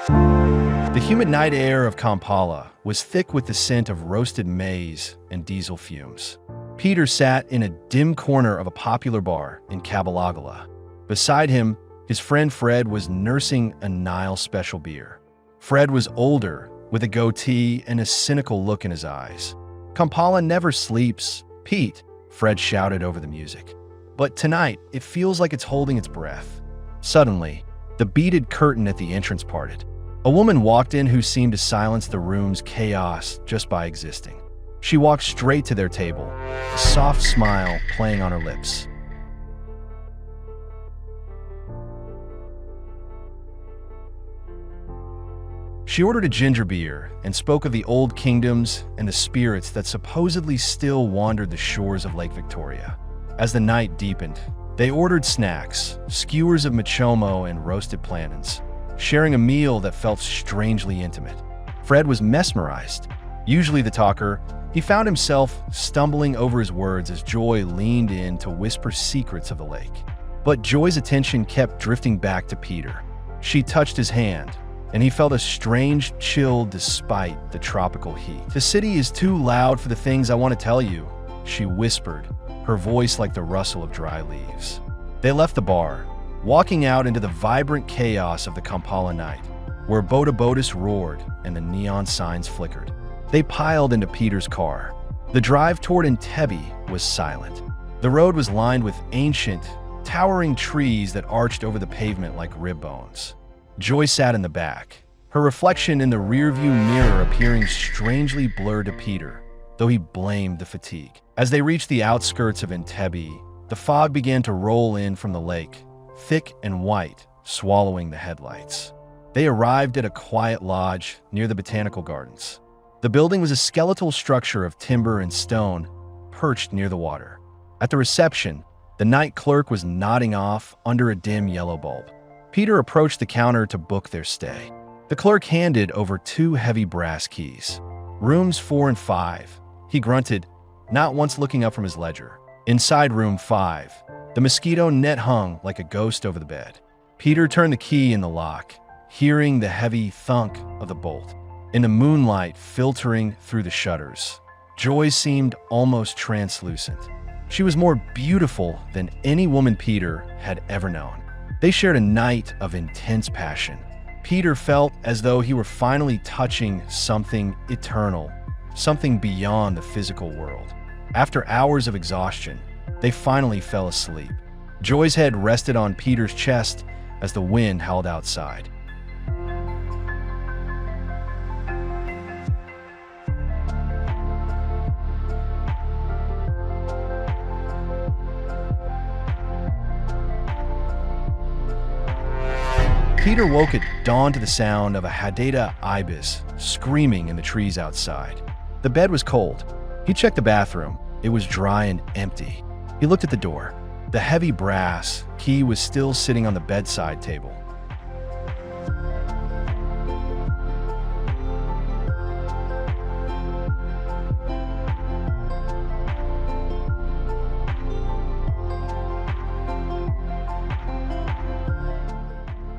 The humid night air of Kampala was thick with the scent of roasted maize and diesel fumes. Peter sat in a dim corner of a popular bar in Kabalagala. Beside him, his friend Fred was nursing a Nile special beer. Fred was older, with a goatee and a cynical look in his eyes. "Kampala never sleeps, Pete," Fred shouted over the music. "But tonight, it feels like it's holding its breath." Suddenly, the beaded curtain at the entrance parted. A woman walked in who seemed to silence the room's chaos just by existing. She walked straight to their table, a soft smile playing on her lips. She ordered a ginger beer and spoke of the old kingdoms and the spirits that supposedly still wandered the shores of Lake Victoria. As the night deepened, they ordered snacks, skewers of machomo and roasted plantains, sharing a meal that felt strangely intimate. Fred was mesmerized. Usually the talker, he found himself stumbling over his words as Joy leaned in to whisper secrets of the lake. But Joy's attention kept drifting back to Peter. She touched his hand, and he felt a strange chill despite the tropical heat. "The city is too loud for the things I want to tell you," she whispered, her voice like the rustle of dry leaves. They left the bar, walking out into the vibrant chaos of the Kampala night, where Boda Bodas roared and the neon signs flickered. They piled into Peter's car. The drive toward Entebbe was silent. The road was lined with ancient, towering trees that arched over the pavement like rib bones. Joy sat in the back, her reflection in the rearview mirror appearing strangely blurred to Peter, though he blamed the fatigue. As they reached the outskirts of Entebbe, the fog began to roll in from the lake, thick and white, swallowing the headlights. They arrived at a quiet lodge near the botanical gardens. The building was a skeletal structure of timber and stone, perched near the water. At the reception, the night clerk was nodding off under a dim yellow bulb. Peter approached the counter to book their stay. The clerk handed over 2 heavy brass keys. "Rooms 4 and 5, he grunted, not once looking up from his ledger. Inside room 5, the mosquito net hung like a ghost over the bed. Peter turned the key in the lock, hearing the heavy thunk of the bolt. In the moonlight filtering through the shutters, Joy seemed almost translucent. She was more beautiful than any woman Peter had ever known. They shared a night of intense passion. Peter felt as though he were finally touching something eternal, something beyond the physical world. After hours of exhaustion, they finally fell asleep. Joy's head rested on Peter's chest as the wind howled outside. Peter woke at dawn to the sound of a Hadada ibis screaming in the trees outside. The bed was cold. He checked the bathroom. It was dry and empty. He looked at the door. The heavy brass key was still sitting on the bedside table.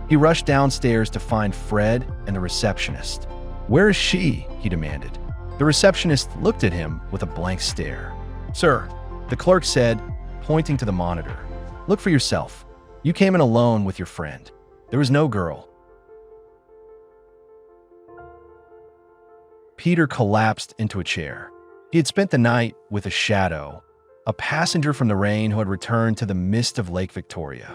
He rushed downstairs to find Fred and the receptionist. "Where is she?" he demanded. The receptionist looked at him with a blank stare. "Sir," the clerk said, pointing to the monitor. "Look for yourself. You came in alone with your friend. There was no girl." Peter collapsed into a chair. He had spent the night with a shadow, a passenger from the rain who had returned to the mist of Lake Victoria.